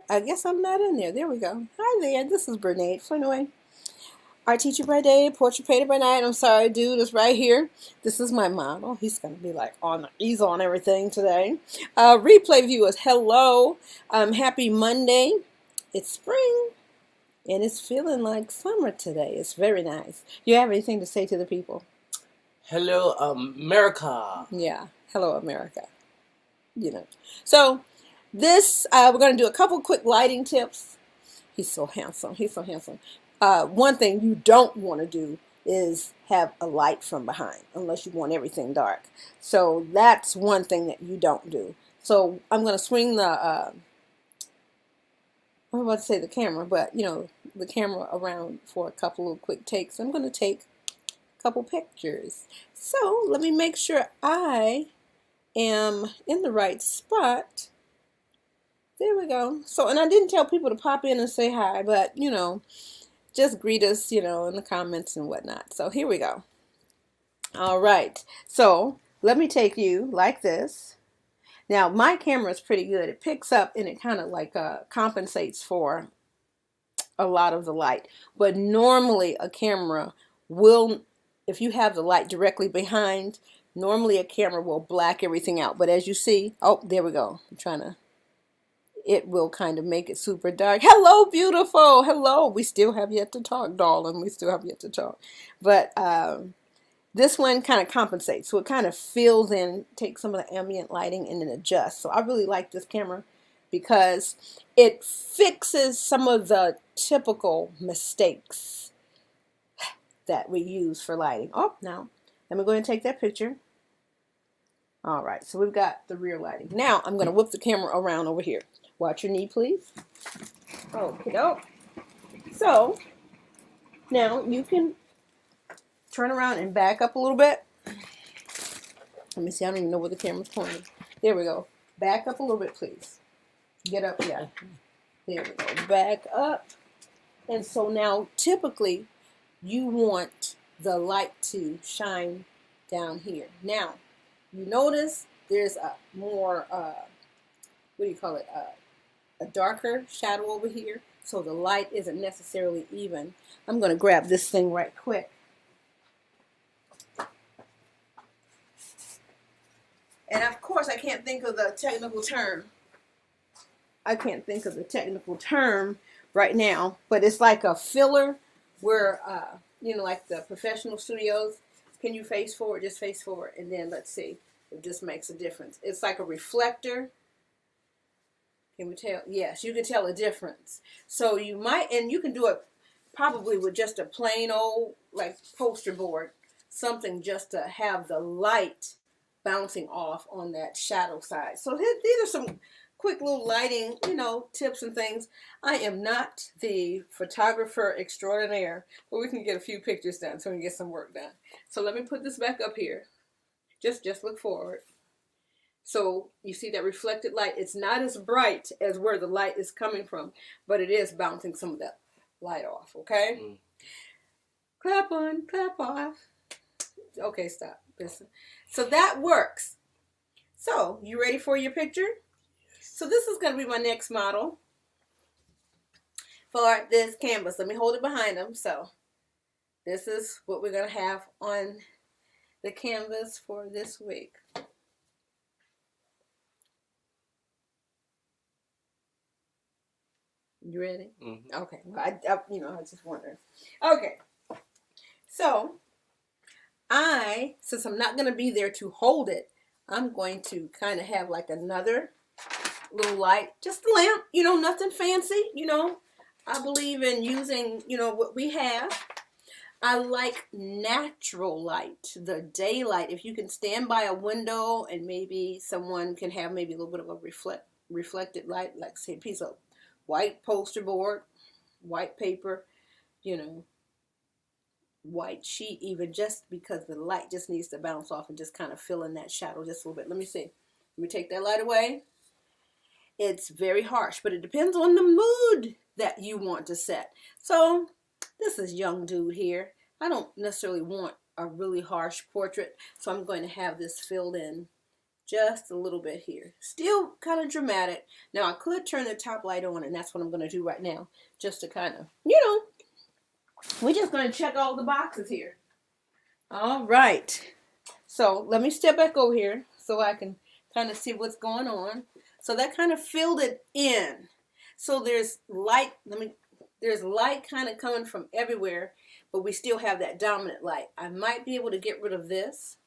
I guess I'm not in there. There we go. Hi there. This is Bernade. So anyway, art teacher by day, portrait painter by night. I'm sorry, dude is right here. This is my model. He's gonna be like on the easel and everything today. Replay viewers, hello. Happy Monday. It's spring and it's feeling like summer today. It's very nice. You have anything to say to the people? Hello, America. Yeah. Hello, America. You know. So this we're gonna do a couple quick lighting tips. He's so handsome. He's so handsome. One thing you don't want to do is have a light from behind unless you want everything dark. So that's one thing that you don't do. So I'm going to swing the, I'm about to say the camera, but the camera around for a couple of quick takes. I'm going to take a couple pictures. So let me make sure I am in the right spot. There we go. So, and I didn't tell people to pop in and say hi, but just greet us, in the comments and whatnot. So here we go. All right. So let me take you like this. Now my camera is pretty good. It picks up and it kind of like compensates for a lot of the light. But normally a camera will, if you have the light directly behind, normally a camera will black everything out. But as you see, oh, there we go. I'm trying to, it will kind of make it super dark. Hello, beautiful. Hello. We still have yet to talk, darling. We still have yet to talk. But this one kind of compensates. So it kind of fills in, takes some of the ambient lighting and then adjusts. So I really like this camera because it fixes some of the typical mistakes that we use for lighting. Oh, now let me go ahead and take that picture. All right, so we've got the rear lighting. Now I'm going to whip the camera around over here. Watch your knee, please. Okay, doke. So now you can turn around and back up a little bit. Let me see. I don't even know where the camera's pointing. There we go. Back up a little bit, please. Get up. Yeah. There we go. Back up. And so now, typically, you want the light to shine down here. Now, you notice there's a more, what do you call it? A darker shadow over here. So the light isn't necessarily even. I'm going to grab this thing right quick. And of course, I can't think of the technical term. I can't think of the technical term right now, but it's like a filler where, like the professional studios, can you face forward? Just face forward. And then let's see if this makes a difference. It's like a reflector. Can we tell? Yes, you can tell a difference. So you might, and you can do it probably with just a plain old like poster board, something just to have the light bouncing off on that shadow side. So these are some quick little lighting, tips and things. I am not the photographer extraordinaire, but we can get a few pictures done so we can get some work done. So let me put this back up here. Just look forward. So you see that reflected light. It's not as bright as where the light is coming from, but it is bouncing some of that light off, okay? Mm. Clap on, clap off. Okay, stop. Listen. So that works. So, you ready for your picture? So this is going to be my next model for this canvas. Let me hold it behind them. So this is what we're going to have on the canvas for this week. You ready? Mm-hmm. Okay. Well, I was just wondering. Okay. So since I'm not going to be there to hold it, I'm going to kind of have like another little light, just a lamp, nothing fancy, I believe in using, what we have. I like natural light, the daylight. If you can stand by a window and maybe someone can have maybe a little bit of a reflected light, like say a piece of white poster board, white paper, white sheet even, just because the light just needs to bounce off and just kind of fill in that shadow just a little bit. Let me see. Let me take that light away. It's very harsh, but it depends on the mood that you want to set. So this is young dude here. I don't necessarily want a really harsh portrait, so I'm going to have this filled in Just a little bit here. Still kind of dramatic. Now I could turn the top light on, and that's what I'm going to do right now. Just to kind of, we're just going to check all the boxes here. All right. So let me step back over here so I can kind of see what's going on. So that kind of filled it in. So there's light, there's light kind of coming from everywhere, but we still have that dominant light. I might be able to get rid of this,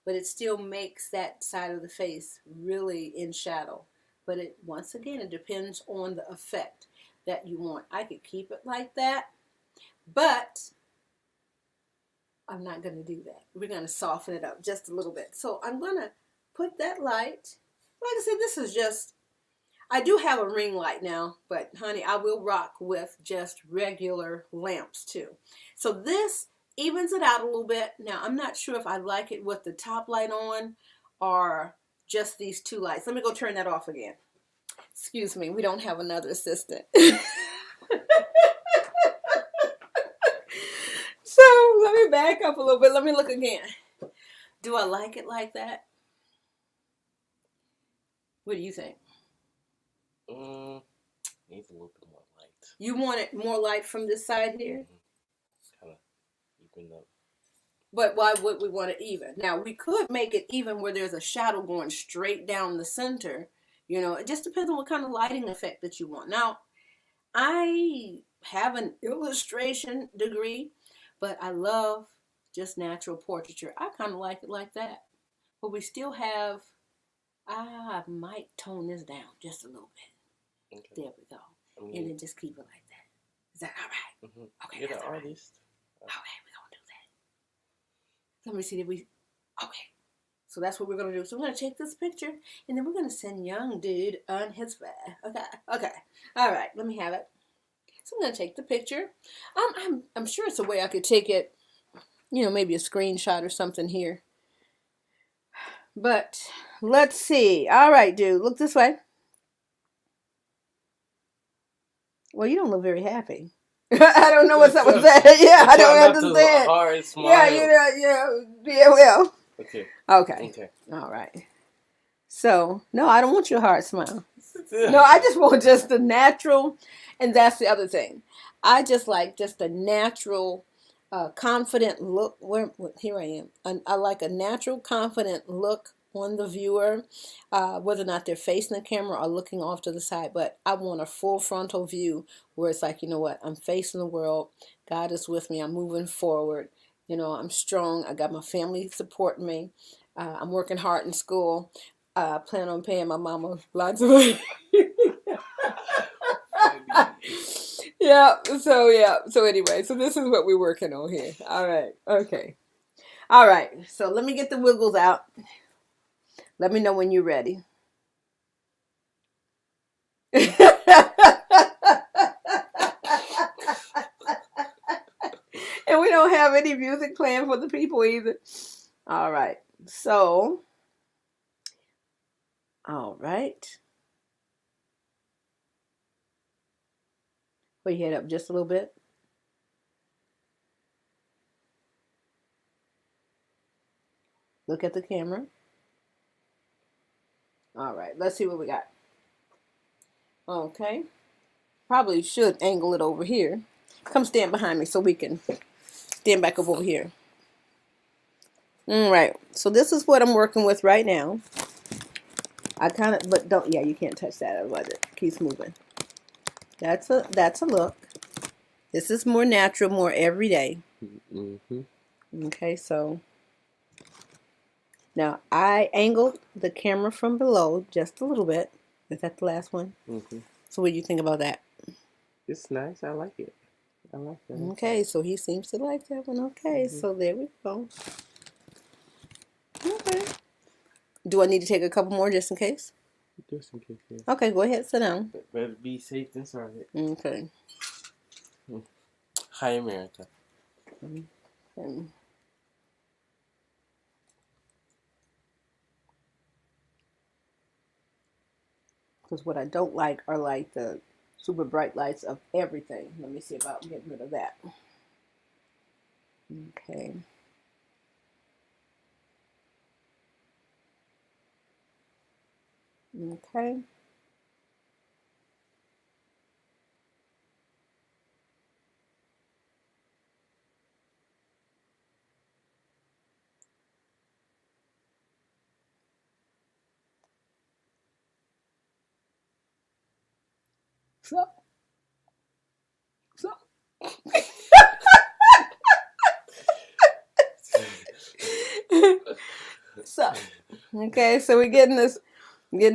but it still makes that side of the face really in shadow. But once again, it depends on the effect that you want. I could keep it like that, but I'm not going to do that. We're going to soften it up just a little bit. So I'm going to put that light. Like I said, this is just, I do have a ring light now, but honey, I will rock with just regular lamps too. So this evens it out a little bit. Now, I'm not sure if I like it with the top light on or just these two lights. Let me go turn that off again. Excuse me, we don't have another assistant. So let me back up a little bit. Let me look again. Do I like it like that? What do you think? Needs a little bit more light. You want it more light from this side here? Kind of even up. But why would we want it even? Now, we could make it even where there's a shadow going straight down the center. It just depends on what kind of lighting effect that you want. Now, I have an illustration degree, but I love just natural portraiture. I kind of like it like that. But we still have, I might tone this down just a little bit. Okay. There we go. And then just keep it like that. Is that all right? Mm-hmm. Okay, you're that's the all right. artist. Okay, we're going to do that. Let me see, okay. So that's what we're going to do. So we're going to take this picture, and then we're going to send young dude on his way. Okay. All right, let me have it. So I'm going to take the picture. I'm sure it's a way I could take it, maybe a screenshot or something here. But let's see. All right, dude, look this way. Well, you don't look very happy. I don't know what's up with that. Yeah, I don't understand. Hard smile. Yeah, well. Okay. Okay. All right. So, no, I don't want your hard smile. No, I just want just the natural, and that's the other thing. I just like just a natural, confident look. Here I am. I like a natural, confident look on the viewer, whether or not they're facing the camera or looking off to the side. But I want a full frontal view where it's like, you know what, I'm facing the world. God is with me. I'm moving forward. I'm strong. I got my family supporting me. I'm working hard in school. I plan on paying my mama lots of money. So anyway, so this is what we're working on here. All right. Okay. All right. So let me get the wiggles out. Let me know when you're ready. And we don't have any music playing for the people either. All right. So, all right. Put your head up just a little bit. Look at the camera. All right, let's see what we got. Okay. Probably should angle it over here. Come stand behind me so we can stand back up over here. All right, so this is what I'm working with right now. You can't touch that, otherwise it keeps moving. That's a look. This is more natural, more everyday. Mm-hmm. Okay, so now I angled the camera from below just a little bit. Is that the last one? Mm-hmm. So what do you think about that? It's nice. I like it. I like that. Okay, so he seems to like that one. Okay, so there we go. Okay. Do I need to take a couple more just in case? Just in case. Yeah. Okay, go ahead, sit down. Better be safe than sorry. Okay. Hi, America. Okay. Because what I don't like are like the super bright lights of everything. Let me see about getting rid of that. Okay. Okay. So, so. So, okay, so we're getting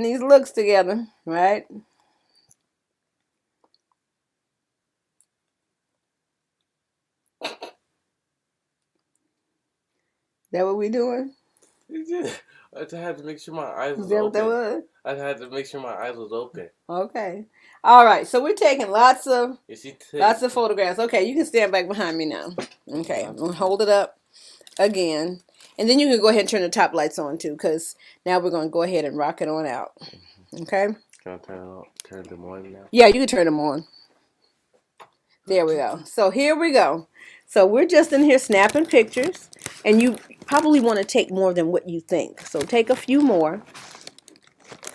these looks together, right? That what we doing? I just had to make sure my eyes Is was that what that open. was? I had to make sure my eyes was open. Okay. All right. So we're taking lots of Lots of photographs. Okay, you can stand back behind me now. Okay, I'm gonna hold it up again, and then you can go ahead and turn the top lights on too, because now we're gonna go ahead and rock it on out. Okay. Can I turn them on now? Yeah, you can turn them on. There we go. So here we go. So we're just in here snapping pictures, and you probably want to take more than what you think. So take a few more.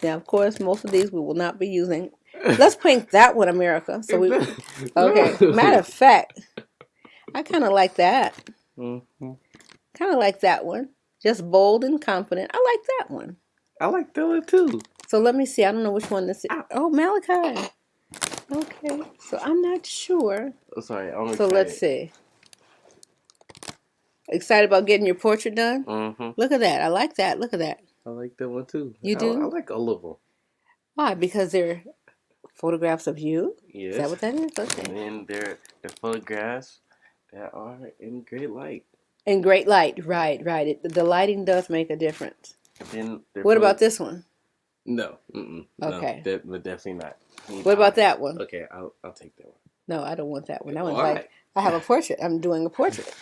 Now, of course, most of these we will not be using. Let's paint that one, America. So we, okay. Matter of fact, I kind of like that. Mm-hmm. Kind of like that one. Just bold and confident. I like that one. I like that one too. So let me see. I don't know which one this is. Oh, Malachi. Okay. So I'm not sure. Oh, sorry, I'm excited. So let's see. Excited about getting your portrait done? Mm-hmm. Look at that. I like that. Look at that. I like that one too. You do? I like all of them. Why? Because they're photographs of you? Yes. Is that what that is? Okay. And they're photographs that are in great light. In great light. Right, right. The lighting does make a difference. And then what about this one? No. Mm-mm. Okay. No, but definitely not. What about that one? Okay, I'll take that one. No, I don't want that one. That one's Why? like, I have a portrait. I'm doing a portrait.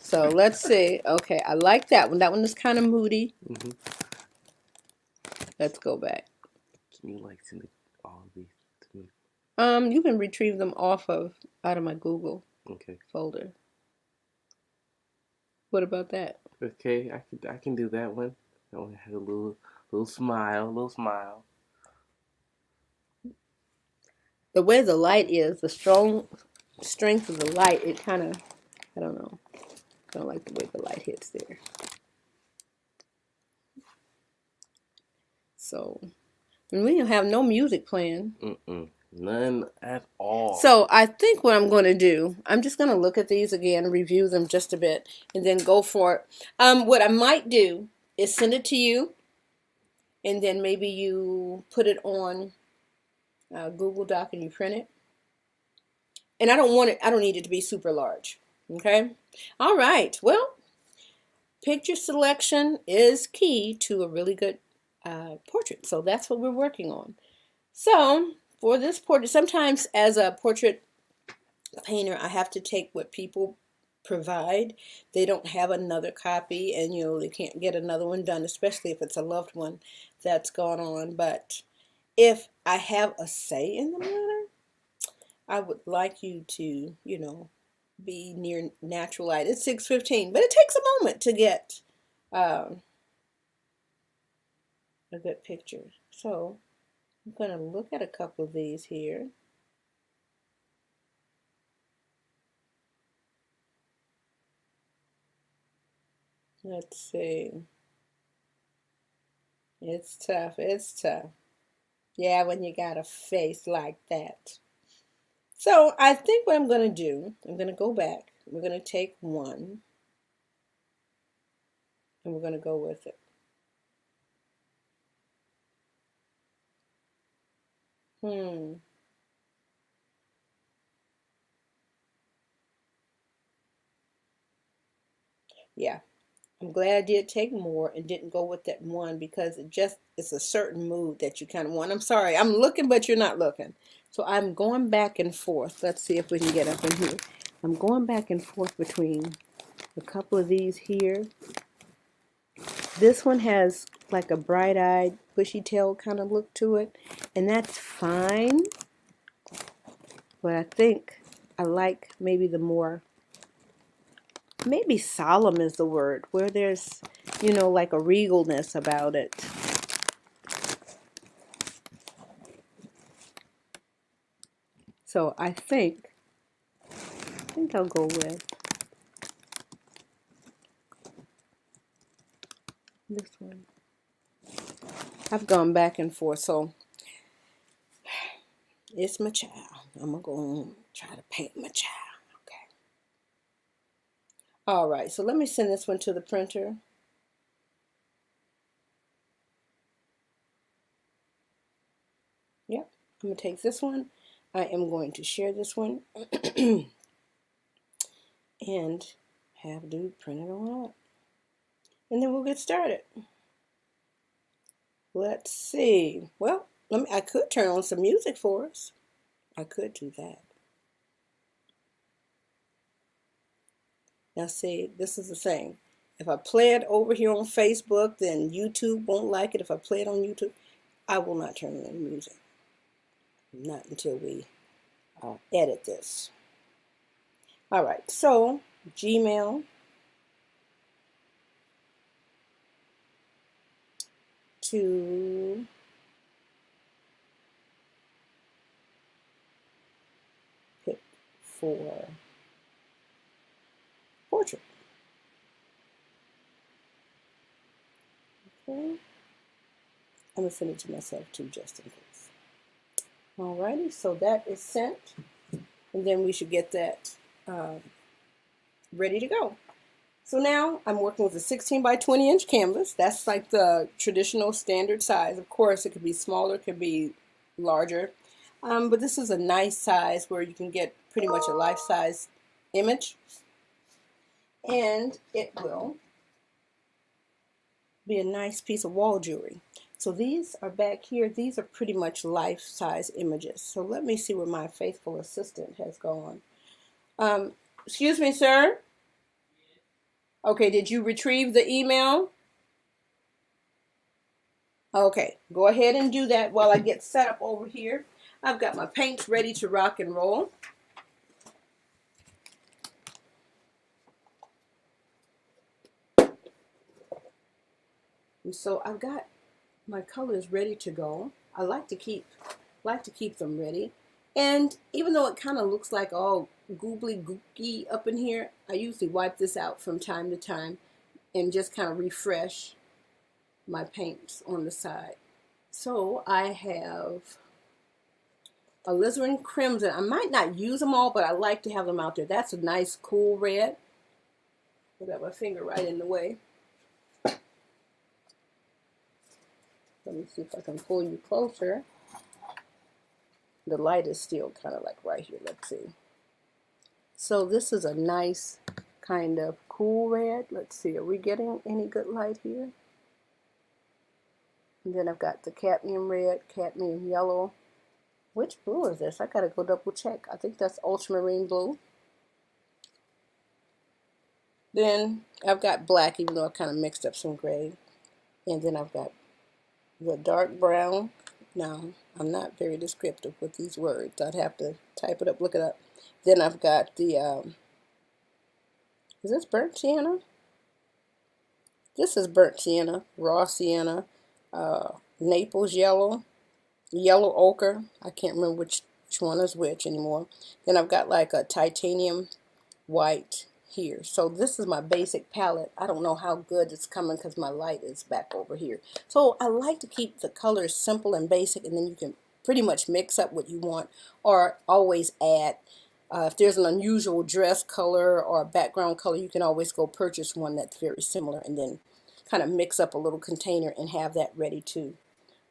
So let's see. Okay, I like that one. That one is kind of moody. Mm-hmm. Let's go back. Can you like send all of these to me? You can retrieve them out of my Google folder. What about that? Okay, I can do that one. That one had a little smile. The way the light is, the strength of the light, it kind of, I don't know. I don't like the way the light hits there. So, and we have no music playing. None at all. So I think what I'm going to do, I'm just going to look at these again, review them just a bit, and then go for it. What I might do is send it to you, and then maybe you put it on Google Doc and you print it. And I don't need it to be super large. Okay? All right. Well, picture selection is key to a really good portrait. So that's what we're working on. So for this portrait, sometimes as a portrait painter, I have to take what people provide. They don't have another copy, and they can't get another one done, especially if it's a loved one that's gone on. But if I have a say in the matter, I would like you to, be near natural light. It's 6:15, but it takes a moment to get a good picture. So I'm going to look at a couple of these here. Let's see. It's tough. It's tough. Yeah, when you got a face like that. So I think what I'm going to do, I'm going to go back. We're going to take one, and we're going to go with it. Yeah. I'm glad I did take more and didn't go with that one, because it's a certain mood that you kind of want. I'm sorry, I'm looking, but you're not looking. So I'm going back and forth. Let's see if we can get up in here. I'm going back and forth between a couple of these here. This one has like a bright-eyed, bushy-tailed kind of look to it, and that's fine. But I think I like maybe the more, maybe solemn is the word, where there's, like a regalness about it. So I think I'll go with this one. I've gone back and forth, so it's my child. I'm gonna go and try to paint my child. Okay. All right, so let me send this one to the printer. Yep, I'm gonna take this one. I am going to share this one and have dude print it on up. And then we'll get started. Let's see. Well, I could turn on some music for us. I could do that. Now see, this is the thing. If I play it over here on Facebook, then YouTube won't like it. If I play it on YouTube, I will not turn on any music. Not until we edit this. All right, so Gmail to pick for portrait. Okay. I'm going to send it to myself too, just in case. Alrighty, so that is sent. And then we should get that ready to go. So now I'm working with a 16 by 20 inch canvas. That's like the traditional standard size. Of course, it could be smaller, it could be larger. But this is a nice size where you can get pretty much a life-size image. And it will be a nice piece of wall jewelry. So these are back here. These are pretty much life-size images. So let me see where my faithful assistant has gone. Excuse me, sir. Okay, did you retrieve the email? Okay, go ahead and do that while I get set up over here. I've got my paints ready to rock and roll. And so I've got my colors ready to go. I like to keep them ready. And even though it kind of looks like all googly gooky up in here, I usually wipe this out from time to time and just kind of refresh my paints on the side. So I have alizarin crimson. I might not use them all, but I like to have them out there. That's a nice cool red. I got my finger right in the way. Let me see if I can pull you closer. The light is still kind of like right here. Let's see. So this is a nice kind of cool red. Let's see, are we getting any good light here? And then I've got the cadmium red, cadmium yellow. Which blue is this? I gotta go double check. I think that's ultramarine blue. Then I've got black, even though I kind of mixed up some gray. And then I've got the dark brown. Now, I'm not very descriptive with these words. I'd have to type it up, look it up. Then I've got the, is this burnt sienna? This is burnt sienna, raw sienna, Naples yellow, yellow ochre. I can't remember which one is which anymore. Then I've got like a titanium white here. So this is my basic palette. I don't know how good it's coming because my light is back over here. So I like to keep the colors simple and basic, and then you can pretty much mix up what you want or always add. If there's an unusual dress color or a background color, you can always go purchase one that's very similar and then kind of mix up a little container and have that ready to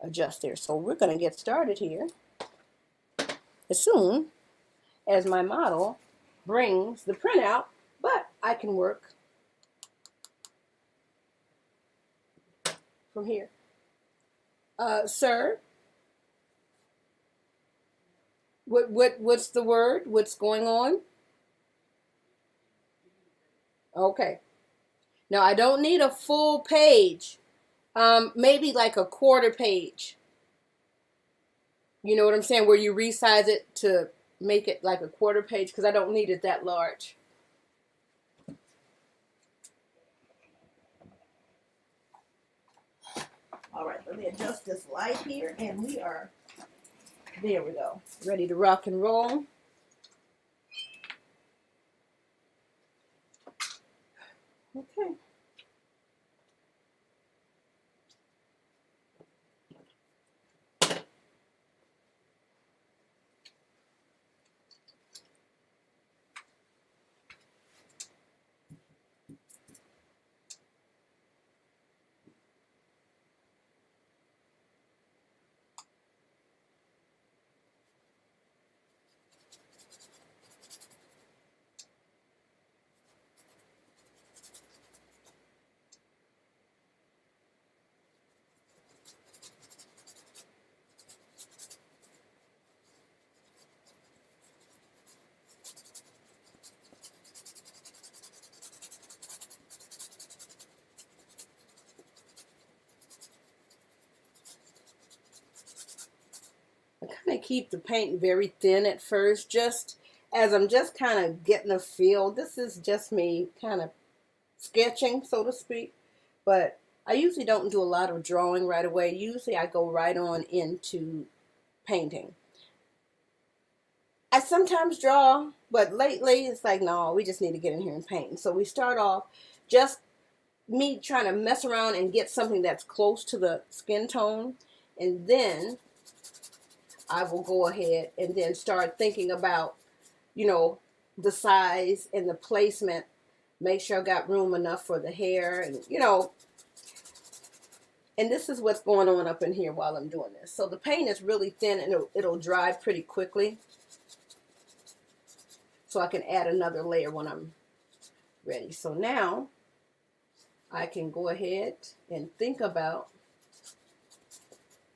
adjust there. So we're going to get started here as soon as my model brings the printout, but I can work from here. Sir, what's the word? What's going on? Okay. Now I don't need a full page. Maybe like a quarter page. You know what I'm saying? Where you resize it to make it like a quarter page, because I don't need it that large. All right, let me adjust this light here, and we are There we go. Ready to rock and roll. Okay. I kind of keep the paint very thin at first, just as I'm just kind of getting a feel. This is just me kind of sketching, so to speak. But I usually don't do a lot of drawing right away. Usually I go right on into painting. I sometimes draw, but lately it's like, no, we just need to get in here and paint. So we start off just me trying to mess around and get something that's close to the skin tone. And then I will go ahead and then start thinking about, the size and the placement. Make sure I got room enough for the hair and, and this is what's going on up in here while I'm doing this. So the paint is really thin and it'll dry pretty quickly. So I can add another layer when I'm ready. So now I can go ahead and think about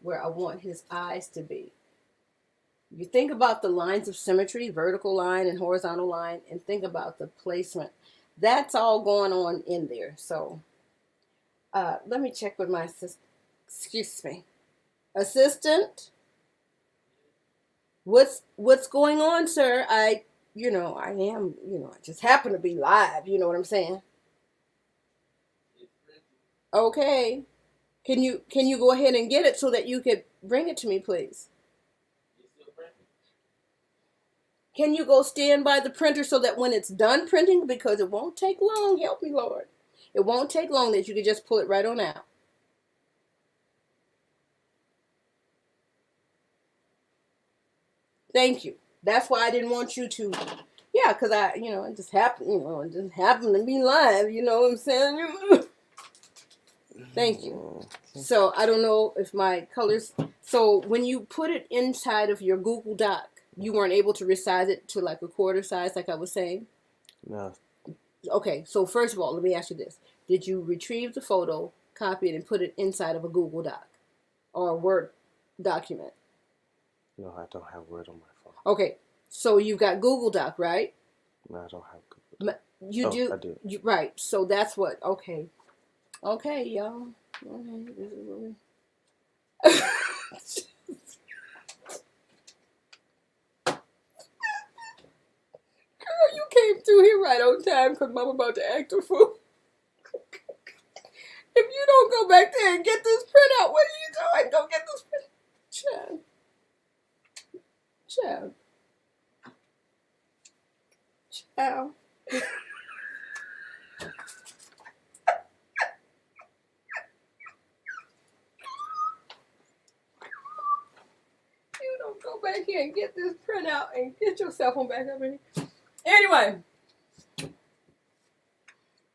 where I want his eyes to be. You think about the lines of symmetry, vertical line and horizontal line, and think about the placement. That's all going on in there. So let me check with my assistant. What's going on, sir? I am, I just happen to be live. You know what I'm saying? Okay. Can you go ahead and get it so that you could bring it to me, please? Can you go stand by the printer so that when it's done printing, because it won't take long, help me, Lord. It won't take long that you can just pull it right on out. Thank you. That's why I didn't want you to, yeah, because it just happened, it just happened to be live, you know what I'm saying? Thank you. So I don't know if my colors, so when you put it inside of your Google Doc, you weren't able to resize it to like a quarter size, like I was saying? No. Okay, so first of all, let me ask you this. Did you retrieve the photo, copy it, and put it inside of a Google Doc or a Word document? No, I don't have Word on my phone. Okay, so you've got Google Doc, right? No, I don't have Google Doc. You do? I do. Right, so that's what, okay. Okay, y'all. Okay, this is really... Girl, you came through here right on time because Mom about to act a fool. If you don't go back there and get this printout, what are you doing? Go get this print. Child. You don't go back here and get this printout and get your cell phone back up in here.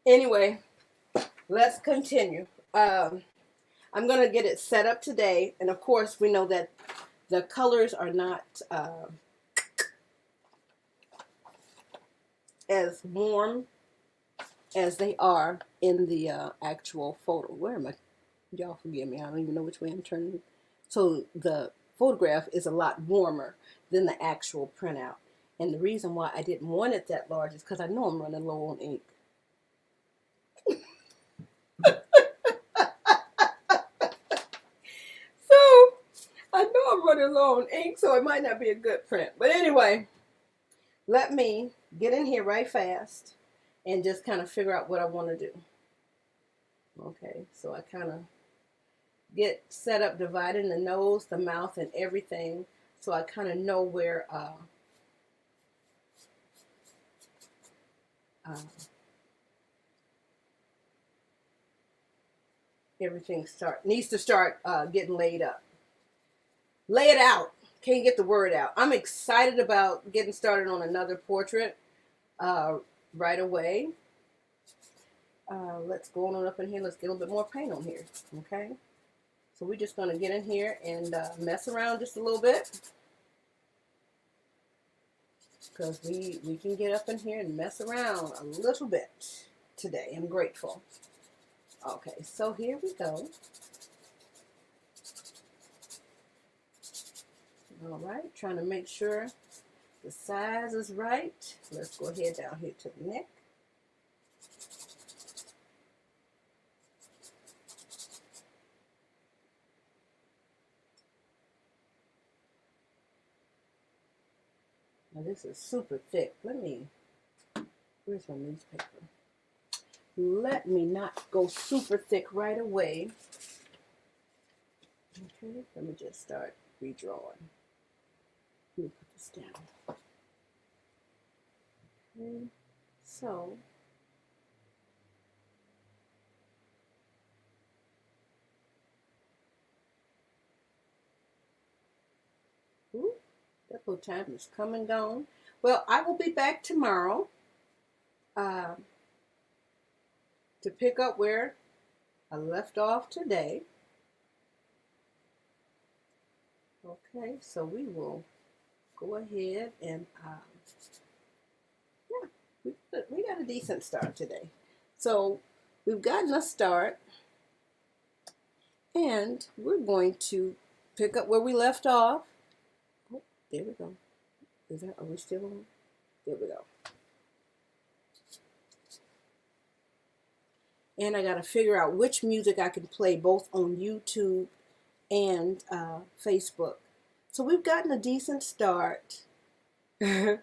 Anyway, let's continue. I'm going to get it set up today. And of course, we know that the colors are not as warm as they are in the actual photo. Where am I? Y'all forgive me. I don't even know which way I'm turning. So the photograph is a lot warmer than the actual printout. And the reason why I didn't want it that large is because I know I'm running low on ink. I know I'm running low on ink, so it might not be a good print. But anyway, let me get in here right fast and just kind of figure out what I want to do. Okay, so I kind of get set up dividing the nose, the mouth, and everything so I kind of know where everything needs to start getting laid up. Lay it out. Can't get the word out. I'm excited about getting started on another portrait right away. Let's go on up in here. Let's get a little bit more paint on here. Okay. So we're just going to get in here and mess around just a little bit. Because we can get up in here and mess around a little bit today. I'm grateful. Okay, so here we go. All right, trying to make sure the size is right. Let's go ahead down here to the neck. Now this is super thick. Where's my newspaper? Let me not go super thick right away. Okay, let me just start redrawing. Let me put this down. Okay, so that little time is come and gone. Well, I will be back tomorrow to pick up where I left off today. Okay, so we will go ahead and yeah, we got a decent start today. So we've gotten a start, and we're going to pick up where we left off. Oh, there we go. Are we still on? There we go. And I got to figure out which music I can play both on YouTube and Facebook. So we've gotten a decent start on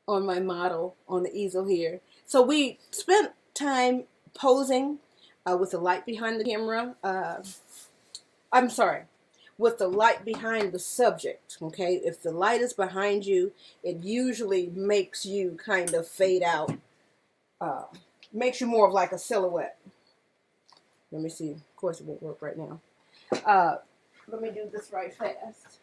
my model on the easel here. So we spent time posing with the light behind the camera. I'm sorry, with the light behind the subject. Okay, if the light is behind you, it usually makes you kind of fade out. Makes you more of like a silhouette. Let me see. Of course, it won't work right now. Let me do this right fast.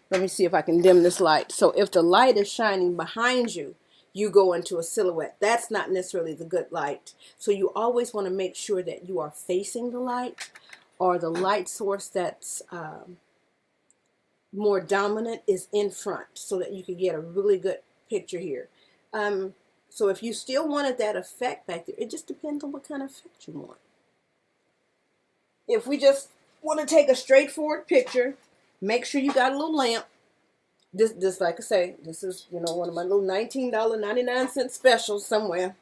Let me see if I can dim this light. So if the light is shining behind you, you go into a silhouette. That's not necessarily the good light. So you always want to make sure that you are facing the light, or the light source that's more dominant is in front, so that you can get a really good picture here. So if you still wanted that effect back there, it just depends on what kind of effect you want. If we just want to take a straightforward picture, make sure you got a little lamp. This, like I say, this is, one of my little $19.99 specials somewhere.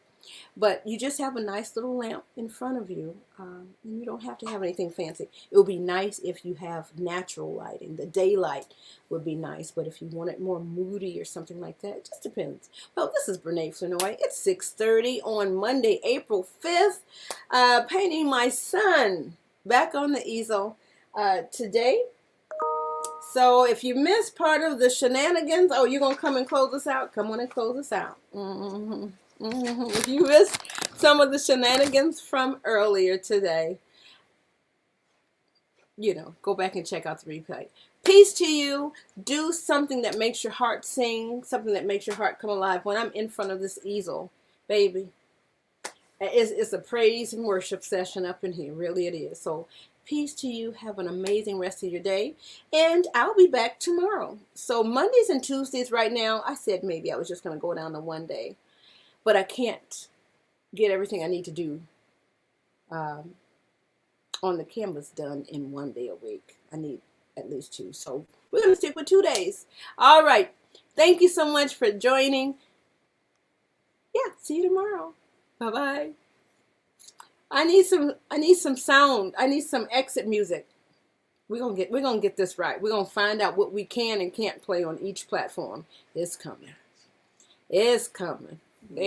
But you just have a nice little lamp in front of you, and you don't have to have anything fancy. It would be nice if you have natural lighting. The daylight would be nice, but if you want it more moody or something like that, it just depends. Well, this is Brene Flanoy. It's 6:30 on Monday, April 5th, painting my son back on the easel today. So if you missed part of the shenanigans, oh, you're going to come and close us out? Come on and close us out. If you missed some of the shenanigans from earlier today, go back and check out the replay. Peace to you. Do something that makes your heart sing, something that makes your heart come alive. When I'm in front of this easel, baby, it's a praise and worship session up in here. Really it is. So peace to you. Have an amazing rest of your day. And I'll be back tomorrow. So Mondays and Tuesdays right now, I said maybe I was just going to go down to one day. But I can't get everything I need to do on the canvas done in one day a week. I need at least 2. So we're going to stick with 2 days. All right. Thank you so much for joining. Yeah, see you tomorrow. Bye-bye. I need some sound. I need some exit music. We're gonna get this right. We're gonna find out what we can and can't play on each platform. It's coming. It's coming.